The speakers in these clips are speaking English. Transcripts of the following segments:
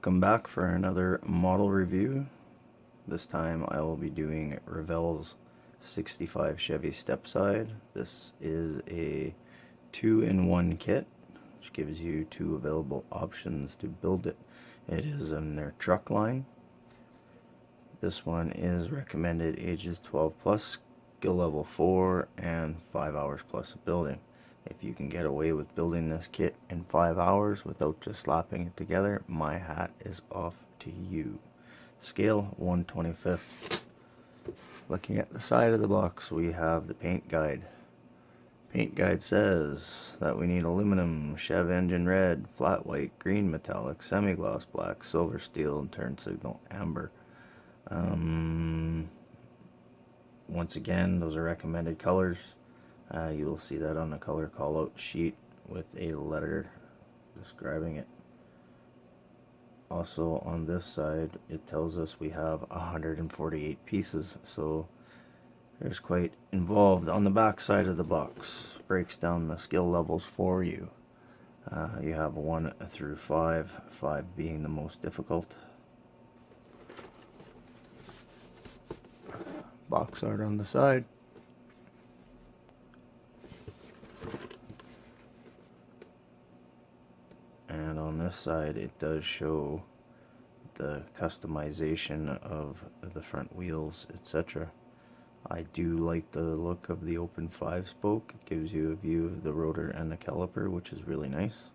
Welcome back for another model review. This time I will be doing Revell's 65 Chevy Stepside. This is a 2-in-1 kit, which gives you 2 available options to build it. It is in their truck line. This one is recommended ages 12 plus, skill level 4, and 5 hours plus of building. If you can get away with building this kit in 5 hours without just slapping it together, my hat is off to you. Scale 1/25. Looking at the side of the box, we have the paint guide. Paint guide says that we need aluminum, Chev engine red, flat white, green metallic, semi-gloss black, silver steel, and turn signal amber. Once again, those are recommended colors. You will see that on the color call-out sheet with a letter describing it. Also on this side, it tells us we have 148 pieces, so there's quite involved. On the back side of the box, breaks down the skill levels for you. You have 1 through 5, 5 being the most difficult. Box art on the side. And on this side it does show the customization of the front wheels, etc. I do like the look of the open 5-spoke. It gives you a view of the rotor and the caliper, which is really nice.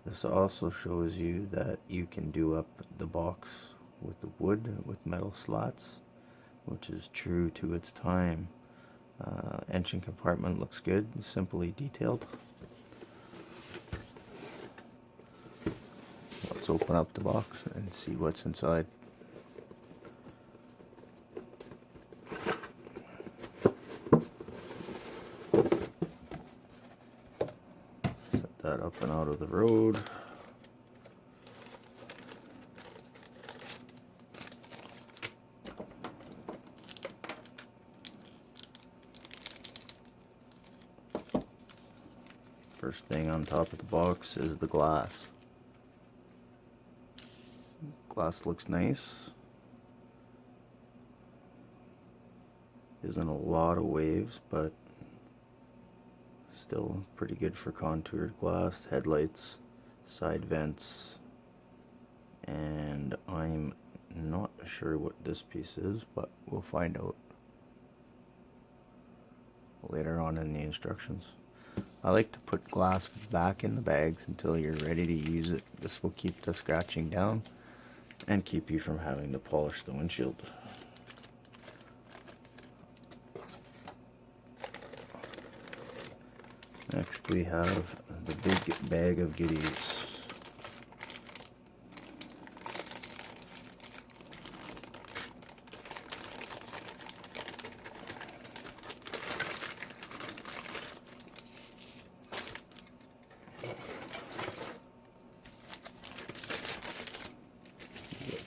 This also shows you that you can do up the box with the wood with metal slats, which is true to its time. Engine compartment looks good, simply detailed. Let's open up the box and see what's inside. Set that up and out of the road. First thing on top of the box is the glass. Glass looks nice. Isn't a lot of waves, but still pretty good for contoured glass. Headlights, side vents, and I'm not sure what this piece is, but we'll find out later on in the instructions. I like to put glass back in the bags until you're ready to use it. This will keep the scratching down and keep you from having to polish the windshield. Next we have the big bag of goodies.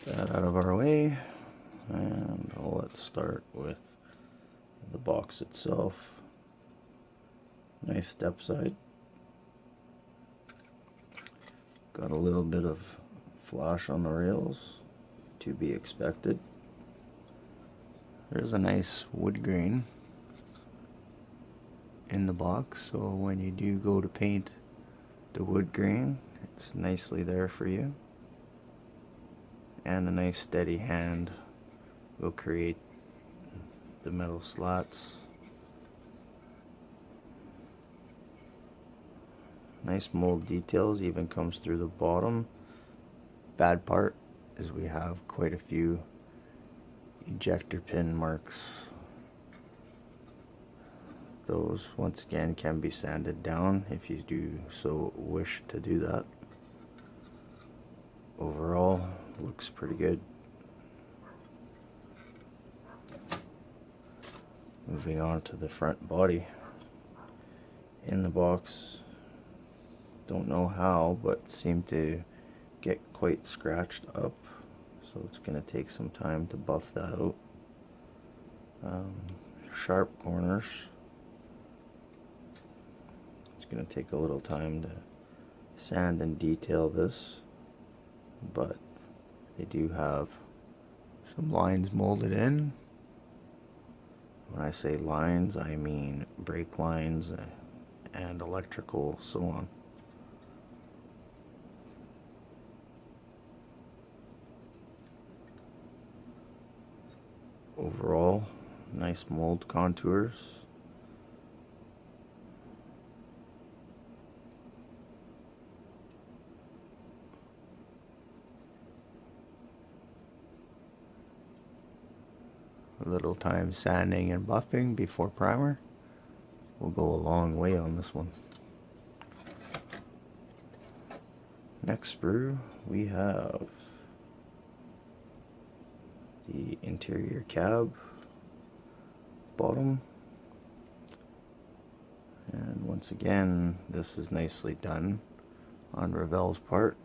That out of our way, and let's start with the box itself. Nice Stepside. Got a little bit of flash on the rails, to be expected. There's a nice wood grain in the box, so when you do go to paint the wood grain, it's nicely there for you. And a nice steady hand will create the metal slats. Nice mold details even comes through the bottom. Bad part is we have quite a few ejector pin marks. Those once again can be sanded down if you do so wish to do that. Overall, looks pretty good. Moving on to the front body. In the box, don't know how, but seemed to get quite scratched up, so it's going to take some time to buff that out. Sharp corners. It's going to take a little time to sand and detail this. but they do have some lines molded in. When I say lines, I mean brake lines and electrical, so on. Overall, nice mold contours. A little time sanding and buffing before primer will go a long way on this one. Next sprue, we have the interior cab bottom, and once again this is nicely done on Revell's part,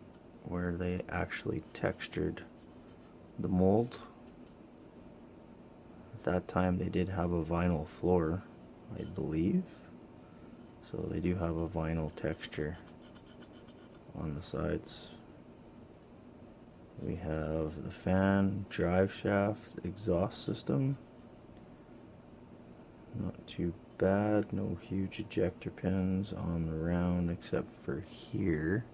where they actually textured the mold. At that time they did have a vinyl floor, I believe, so they do have a vinyl texture on the sides. We have the fan, drive shaft, exhaust system. Not too bad, no huge ejector pins on the round except for here.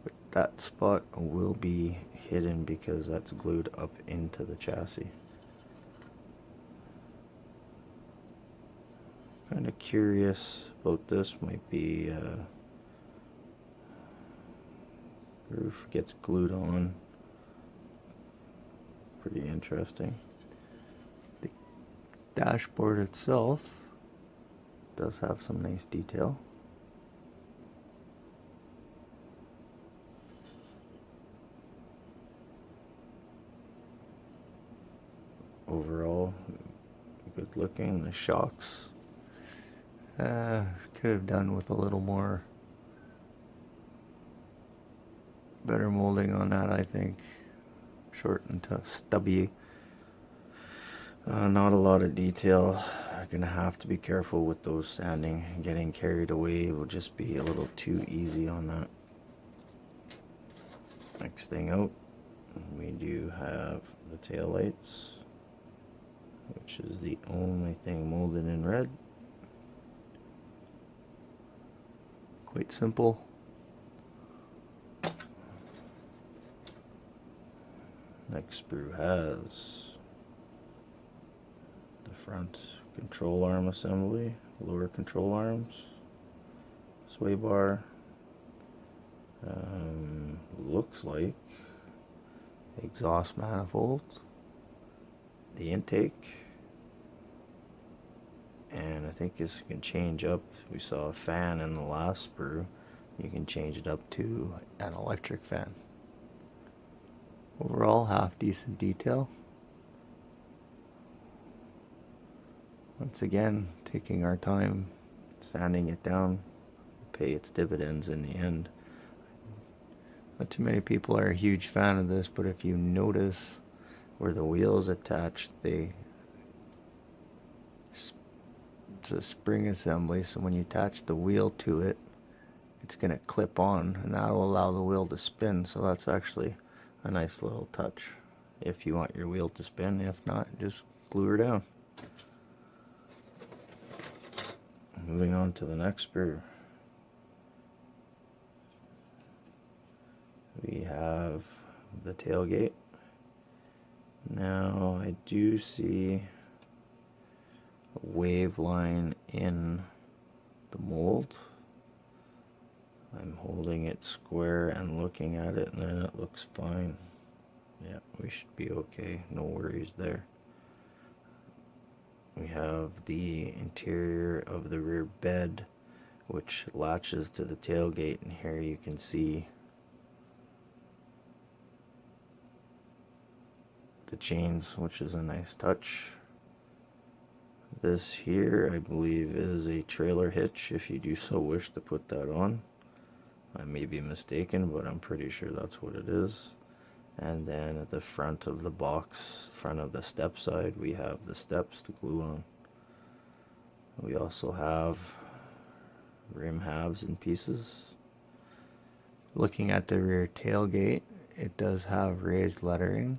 But that spot will be hidden because that's glued up into the chassis. Kind of curious about this might be roof gets glued on. Pretty interesting. The dashboard itself does have some nice detail. Overall, good looking. The shocks could have done with a little more better molding on that, I think. Short and stubby. Not a lot of detail. I'm gonna have to be careful with those sanding. Getting carried away will just be a little too easy on that. Next thing out, we do have the taillights, which is the only thing molded in red. Quite simple. Next sprue has the front control arm assembly, lower control arms, sway bar, looks like exhaust manifold, the intake, and I think this can change up. We saw a fan in the last sprue. You can change it up to an electric fan. Overall, half decent detail. Once again, taking our time, sanding it down, pay its dividends in the end. Not too many people are a huge fan of this, but if you notice where the wheel is attached, it's a spring assembly, so when you attach the wheel to it, it's going to clip on, and that will allow the wheel to spin. So that's actually a nice little touch if you want your wheel to spin. If not, just glue her down. Moving on to the next sprue, we have the tailgate. Now I do see a wave line in the mold. I'm holding it square and looking at it, and then it looks fine. Yeah, we should be okay, no worries there. We have the interior of the rear bed, which latches to the tailgate, and here you can see the chains, which is a nice touch. This here, I believe, is a trailer hitch, if you do so wish to put that on. I may be mistaken, but I'm pretty sure that's what it is. And then at the front of the box, front of the step side, we have the steps to glue on. We also have rim halves and pieces. Looking at the rear tailgate, it does have raised lettering,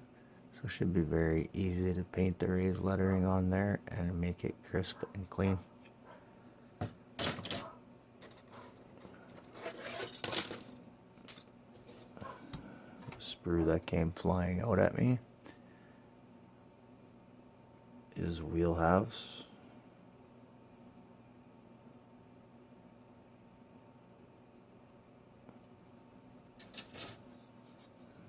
so it should be very easy to paint the raised lettering on there and make it crisp and clean. Sprue that came flying out at me is wheel halves.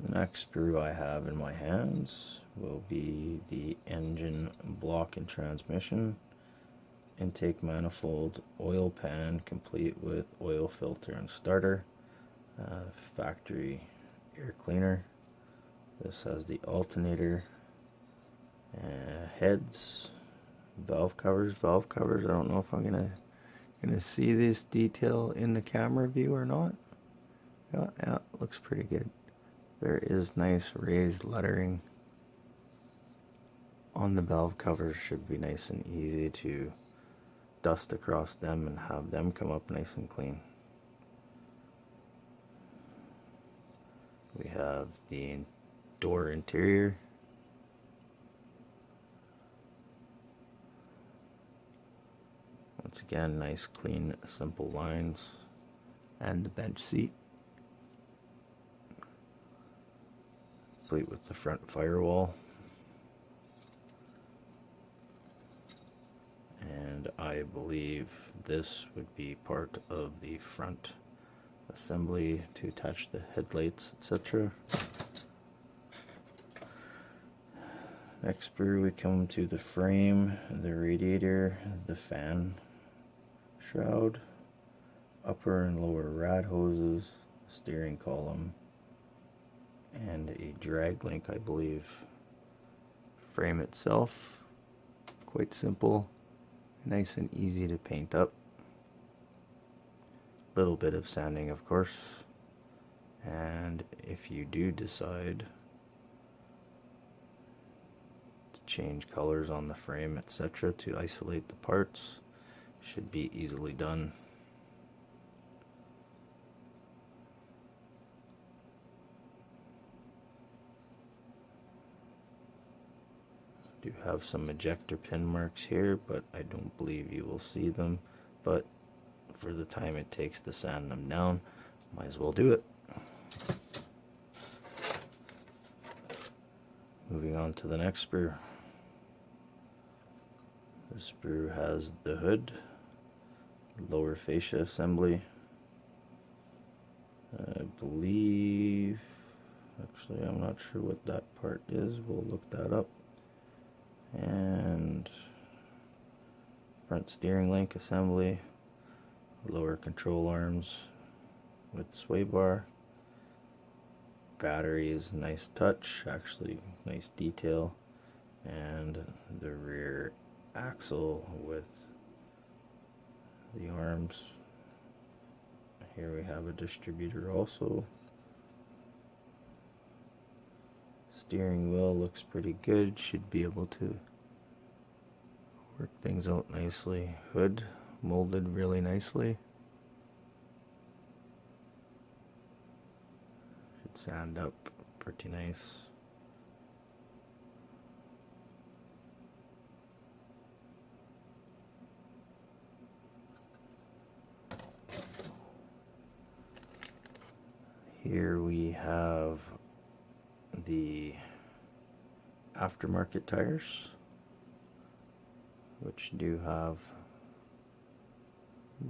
The next sprue I have in my hands will be the engine block and transmission, intake manifold, oil pan complete with oil filter and starter, factory air cleaner. This has the alternator, heads, valve covers. I don't know if I'm gonna see this detail in the camera view or not. Yeah, looks pretty good. There is nice raised lettering on the valve covers. Should be nice and easy to dust across them and have them come up nice and clean. We have the door interior. Once again, nice, clean, simple lines. And the bench seat, complete with the front firewall. And I believe this would be part of the front assembly to attach the headlights, etc. Next sprue, we come to the frame, the radiator, the fan shroud, upper and lower rad hoses, steering column, and a drag link, I believe. Frame itself, quite simple, nice and easy to paint up. Little bit of sanding, of course, and if you do decide to change colors on the frame, etc., to isolate the parts, should be easily done. Do have some ejector pin marks here, but I don't believe you will see them. But for the time it takes to sand them down, might as well do it. Moving on to the next sprue. This sprue has the hood, lower fascia assembly. I believe, actually I'm not sure what that part is, we'll look that up. And front steering link assembly, lower control arms with sway bar. Battery is nice touch, actually nice detail, and the rear axle with the arms. Here we have a distributor also. Steering wheel looks pretty good, should be able to work things out nicely. Hood molded really nicely. Should sand up pretty nice. Here we have the aftermarket tires, which do have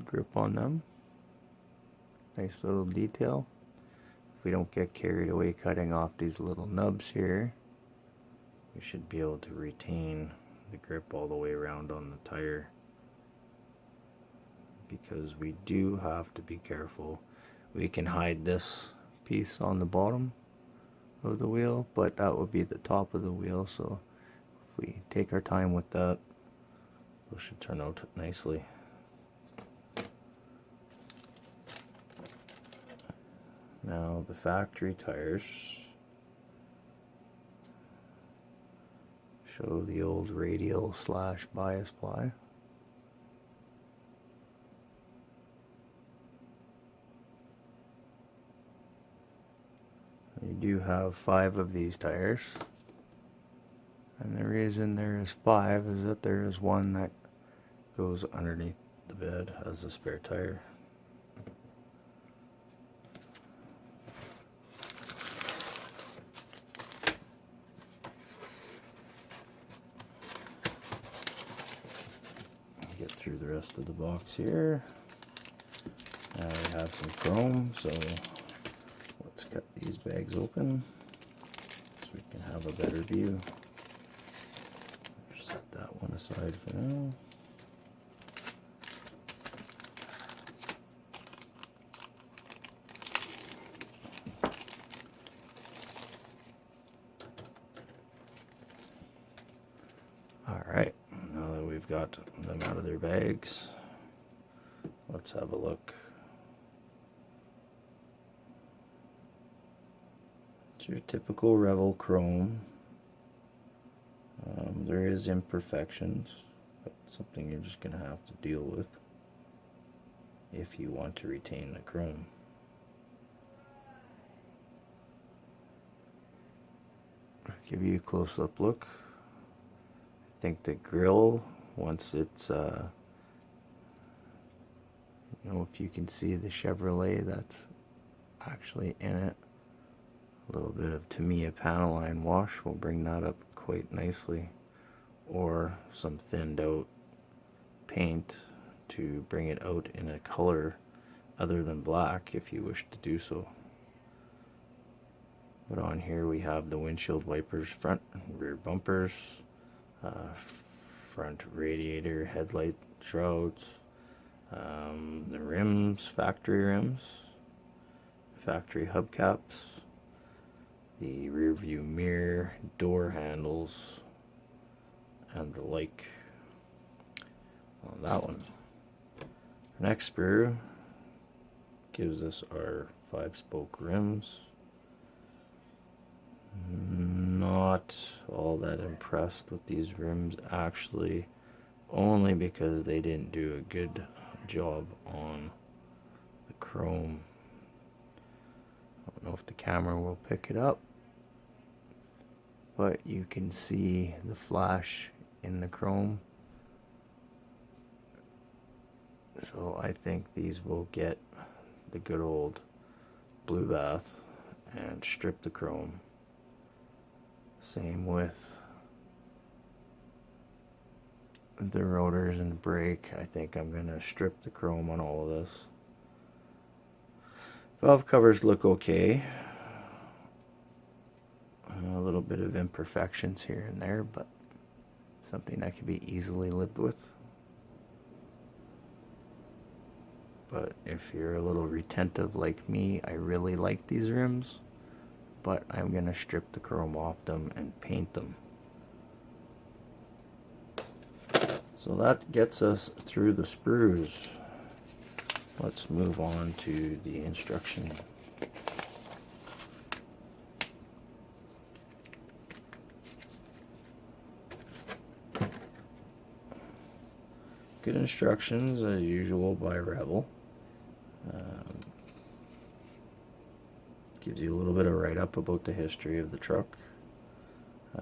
grip on them. Nice little detail. If we don't get carried away cutting off these little nubs here, we should be able to retain the grip all the way around on the tire, because we do have to be careful. We can hide this piece on the bottom of the wheel, but that would be the top of the wheel, so if we take our time with that, it should turn out nicely. Now the factory tires show the old radial / bias ply. You do have 5 of these tires. And the reason there is 5 is that there is one that goes underneath the bed as a spare tire. Get through the rest of the box here. Now we have some chrome, so let's cut these bags open so we can have a better view. Set that one aside for now. Alright, now that we've got them out of their bags, let's have a look. It's your typical Revell chrome. There is imperfections, but something you're just going to have to deal with if you want to retain the chrome. Give you a close-up look. I think the grille, once it's, you know, if you can see the Chevrolet that's actually in it, a little bit of Tamiya panel line wash will bring that up quite nicely, or some thinned out paint to bring it out in a color other than black if you wish to do so. But on here we have the windshield wipers, front and rear bumpers, front radiator, headlight shrouds, the rims, factory rims, factory hubcaps, the rear view mirror, door handles, and the like on that one. Our next sprue gives us our 5-spoke rims. Not all that impressed with these rims actually, only because they didn't do a good job on the chrome. I don't know if the camera will pick it up, but you can see the flash in the chrome. So I think these will get the good old blue bath and strip the chrome. Same with the rotors and the brake. I think I'm going to strip the chrome on all of this. Valve covers look okay. A little bit of imperfections here and there, but something that can be easily lived with. But if you're a little retentive like me, I really like these rims, but I'm going to strip the chrome off them and paint them. So that gets us through the sprues. Let's move on to the instruction. Good instructions as usual by Revell. Gives you a little bit of write-up about the history of the truck.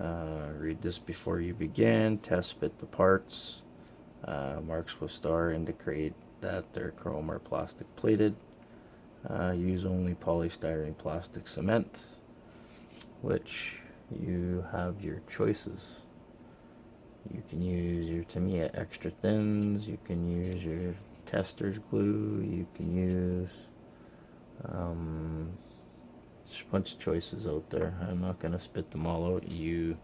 Read this before you begin. Test fit the parts. Marks with star indicate that they're chrome or plastic plated. Use only polystyrene plastic cement, which you have your choices. You can use your Tamiya extra thins, you can use your tester's glue, you can use there's a bunch of choices out there. I'm not going to spit them all out. You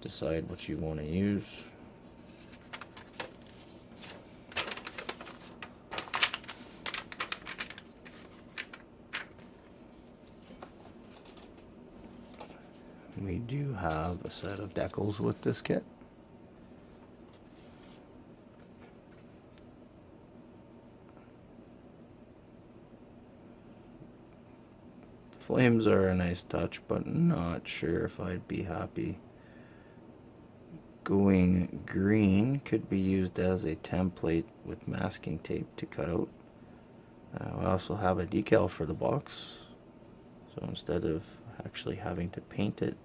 decide what you want to use. We do have a set of decals with this kit. Flames are a nice touch, but not sure if I'd be happy. Going green could be used as a template with masking tape to cut out. We also have a decal for the box. So instead of actually having to paint it,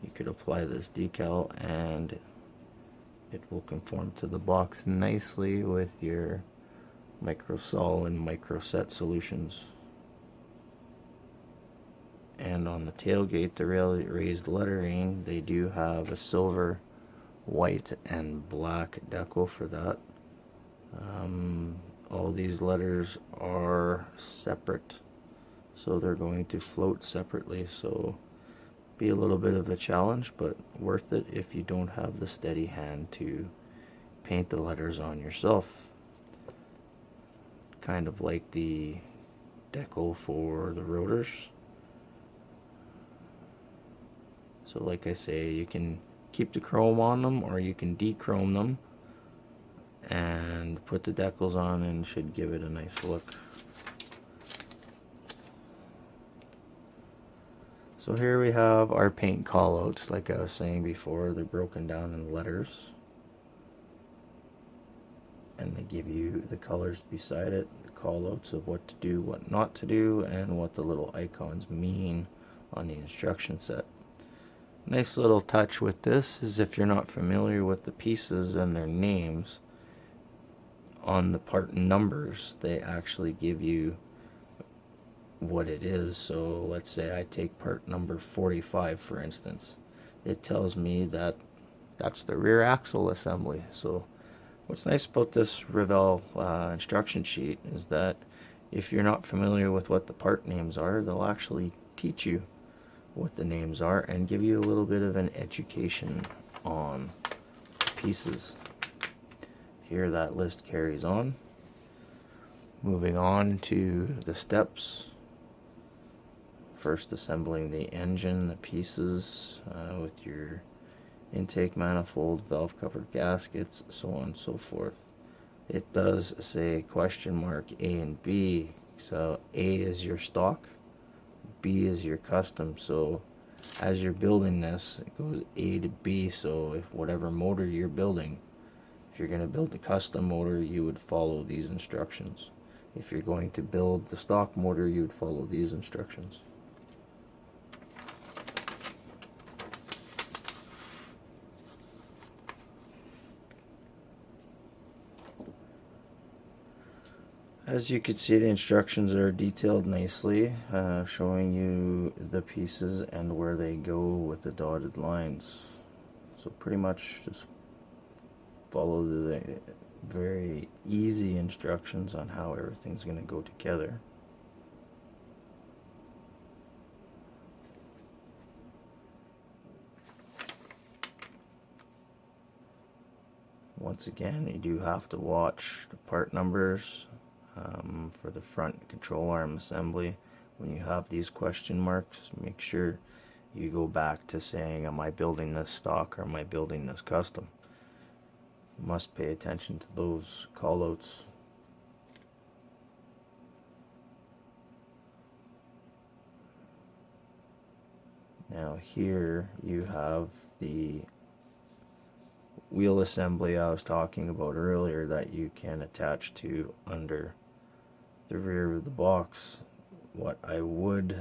you could apply this decal and it will conform to the box nicely with your microsol and microset solutions. And on the tailgate, the raised lettering, they do have a silver, white, and black decal for that. All these letters are separate, so they're going to float separately, so be a little bit of a challenge, but worth it if you don't have the steady hand to paint the letters on yourself. Kind of like the decal for the rotors. So like I say, you can keep the chrome on them or you can dechrome them and put the decals on, and should give it a nice look. So here we have our paint callouts. Like I was saying before, they're broken down in letters and they give you the colors beside it, the callouts of what to do, what not to do, and what the little icons mean on the instruction set. Nice little touch with this is, if you're not familiar with the pieces and their names, on the part numbers they actually give you what it is. So let's say I take part number 45 for instance, it tells me that that's the rear axle assembly. So what's nice about this Revell instruction sheet is that if you're not familiar with what the part names are, they'll actually teach you what the names are and give you a little bit of an education on pieces. Here that list carries on. Moving on to the steps. First assembling the engine, the pieces with your intake manifold, valve cover gaskets, so on and so forth. It does say question mark A and B. So A is your stock, B is your custom. So as you're building this, it goes A to B. So if whatever motor you're building, if you're going to build the custom motor, you would follow these instructions. If you're going to build the stock motor, you would follow these instructions. As you can see, the instructions are detailed nicely, showing you the pieces and where they go with the dotted lines. So pretty much just follow the very easy instructions on how everything's going to go together. Once again, you do have to watch the part numbers for the front control arm assembly. When you have these question marks, make sure you go back to saying, am I building this stock or am I building this custom? You must pay attention to those callouts. Now here you have the wheel assembly I was talking about earlier that you can attach to under the rear of the box. What I would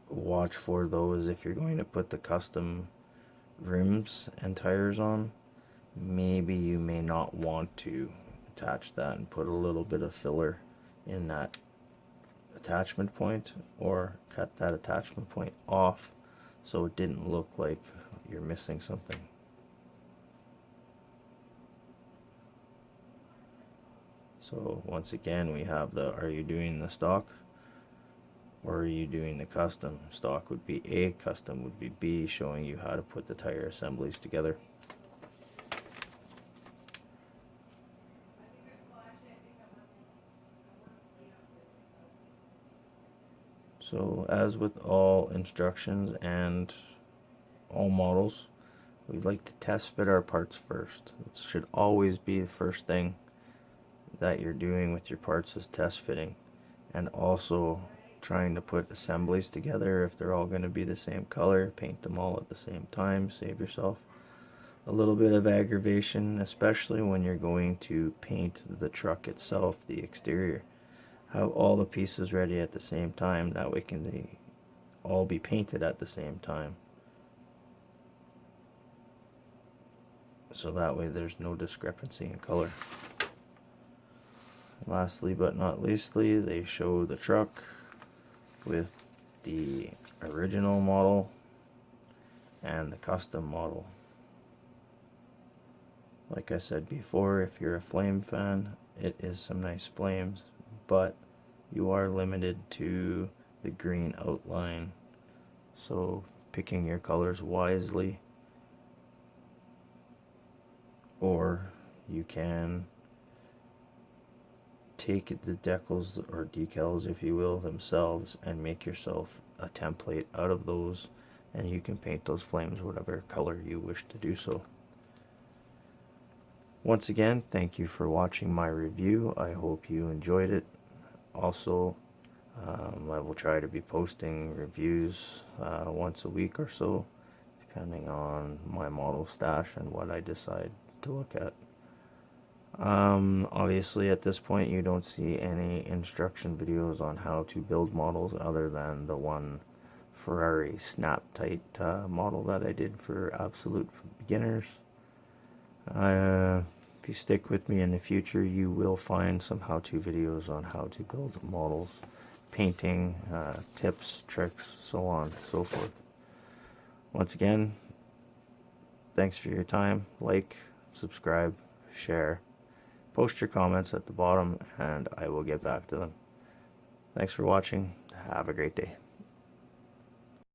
watch for though is if you're going to put the custom rims and tires on, maybe you may not want to attach that and put a little bit of filler in that attachment point, or cut that attachment point off so it didn't look like you're missing something. So once again, we have the, are you doing the stock or are you doing the custom? Stock would be A, custom would be B, showing you how to put the tire assemblies together. So as with all instructions and all models, we'd like to test fit our parts first. It should always be the first thing that you're doing with your parts, is test fitting, and also trying to put assemblies together. If they're all going to be the same color, paint them all at the same time. Save yourself a little bit of aggravation, especially when you're going to paint the truck itself, the exterior. have all the pieces ready at the same time. That way can they all be painted at the same time. So that way there's no discrepancy in color. Lastly but not leastly, they show the truck with the original model and the custom model. Like I said before, if you're a flame fan, it is some nice flames, but you are limited to the green outline. So picking your colors wisely, or you can take the decals or decals, if you will, themselves and make yourself a template out of those, and you can paint those flames whatever color you wish to do so. Once again, thank you for watching my review. I hope you enjoyed it. Also, I will try to be posting reviews once a week or so, depending on my model stash and what I decide to look at. Obviously at this point you don't see any instruction videos on how to build models other than the one Ferrari snap tight model that I did for absolute beginners. If you stick with me in the future, you will find some how-to videos on how to build models, painting, tips, tricks, so on and so forth. Once again, thanks for your time. Like, subscribe, share, post your comments at the bottom, and I will get back to them. Thanks for watching. Have a great day.